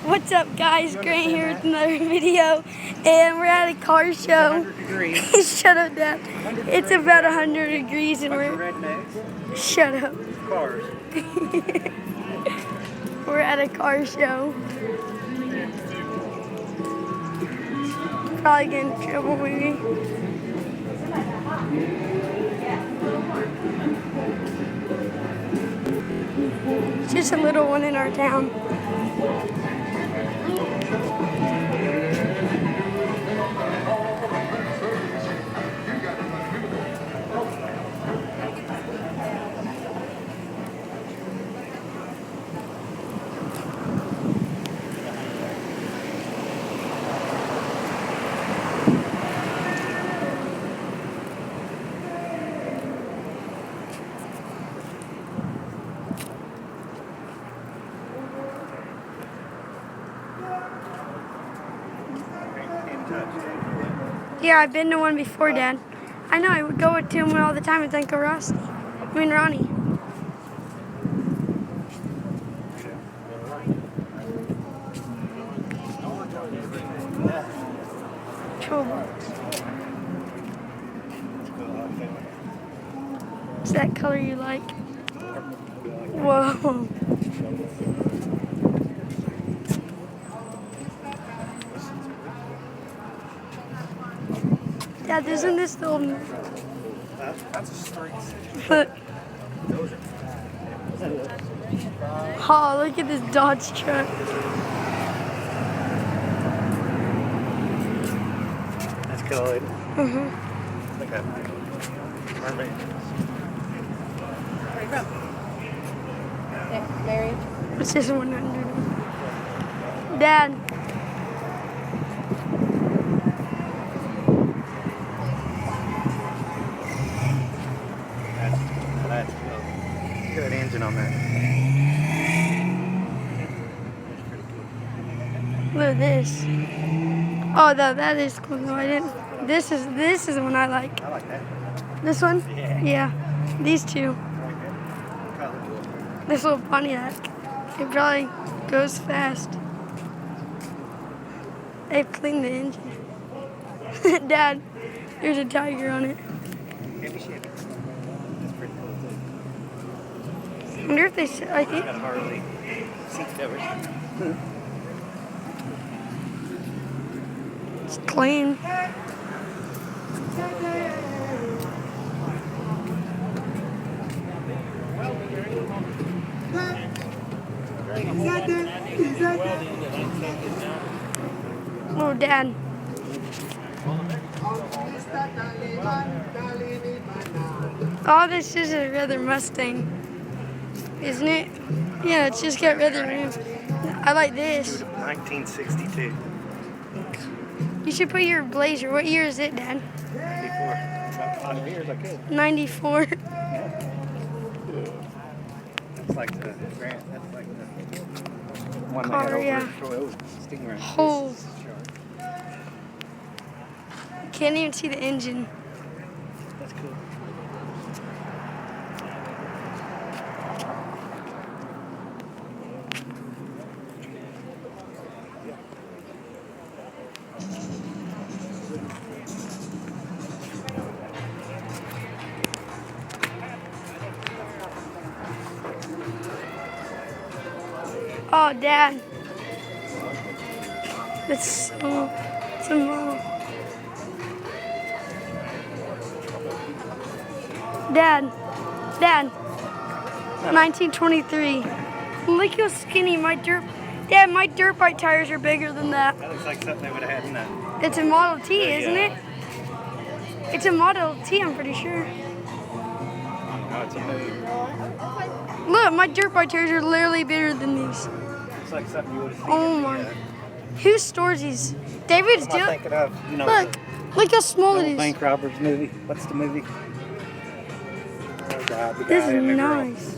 What's up, guys? Grant here with another video, and we're at a car show. 100 degrees. Shut up, Dad. It's about 100 degrees, and Bunch of we're rednecks. shut up. Cars. We're at a car show. Probably get in trouble, maybe. It's just a little one in our town. Yeah, I've been to one before, Dad. I know, I would go to him all the time with Uncle Ross. Ronnie. Trouble. Is that color you like? Whoa. Dad, isn't this the old... That's a street. Look. Oh, look at this Dodge truck. That's cool. Mm-hmm. Look at mermaid. Where you from? Mary. What's this 100? Dad. That's cool. Look at that engine on that. Look at this. Oh, that is cool. No, I didn't. This is the one I like. I like that. This one? Yeah. Yeah. These two. I like that. Color. This little Pontiac. It probably goes fast. They've cleaned the engine. Dad, there's a tiger on it. Heavy shit. That's pretty cool too. I wonder if they I think. Got a Harley seat covers. It's clean. Oh, Dad. Oh, this is a rather Mustang, isn't it? Yeah, it's just got rather rims. I like this. 1962. You should put your Blazer. What year is it, Dad? 94. About 5 years I could. 94. That's like the Grant. That's like the one they Car, had over yeah. at Troy Stingray. Oh. This is sharp. Can't even see the engine. That's cool. Oh, Dad. It's so small. Dad. 1923. Look how skinny my dirt. Dad, my dirt bike tires are bigger than that. That looks like something they would have had in that. It's a Model T, isn't Yeah. it? It's a Model T, I'm pretty sure. No, it's a movie. Look, my dirt bike tires are literally bigger than these. Looks like something you would have seen. Oh in my. the, Who stores these? David's what am I doing. thinking of? You know, Look how small the it old is. bank robbers movie. What's the movie? Oh God, the This guy is and the girl. nice.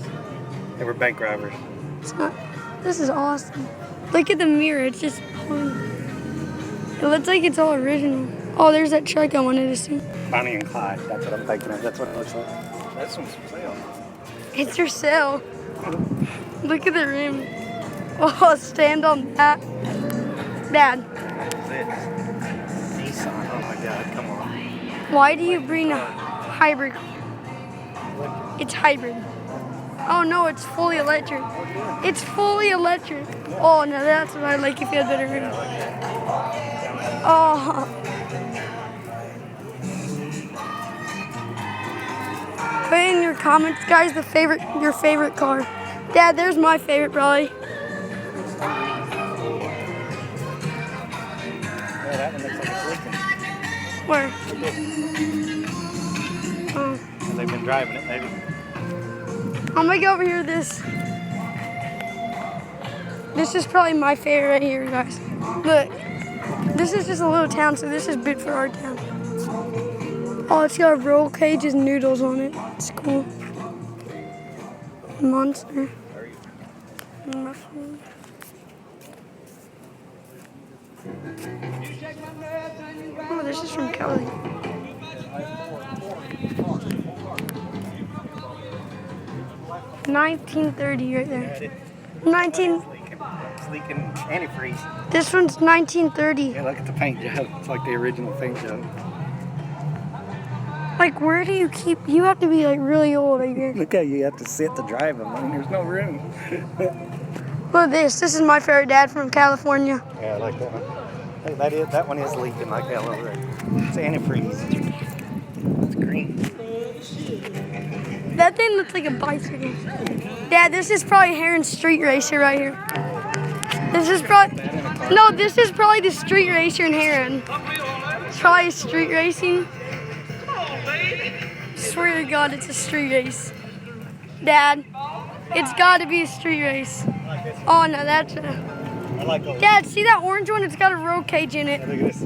They were bank robbers. It's not, this is awesome. Look at the mirror. It's just. It looks like it's all original. Oh, there's that truck I wanted to see. Bonnie and Clyde. That's what I'm thinking of. That's what it looks like. That's one's for sale. It's for sale. Look at the rim. Oh, stand on that. Dad, What's this? Nissan. Oh my God, come on. why do you bring a hybrid? It's hybrid. Oh no, it's fully electric. It's fully electric. Oh no, that's what I like if you had better rims. Oh. Put in your comments, guys, your favorite car. Dad, there's my favorite probably. Yeah, that one looks like it's leaking. Where? Oh. And they've been driving it, maybe. I'm gonna go over here. This is probably my favorite right here, guys. Look, this is just a little town, so this is big for our town. Oh, it's got roll cages and noodles on it. It's cool. Monster. Oh, this is from Kelly. $19.30 right there. 19. It's leaking antifreeze. This one's $19.30. Yeah, look at the paint job. It's like the original paint job. Like, where do you keep? You have to be like really old right here. Look how you have to sit to drive them. I mean, there's no room. Look at this. This is my favorite dad from California. Yeah, I like that one. Hey, that one is leaking like hell over there. It's antifreeze. It's green. That thing looks like a bicycle. Dad, this is probably Heron Street Racer right here. This is probably this is probably the street racer in Heron. It's probably street racing. Swear to God, it's a street race. Dad, it's got to be a street race. Oh no, that's a. I like those. Dad, see that orange one? It's got a roll cage in it. Look at this.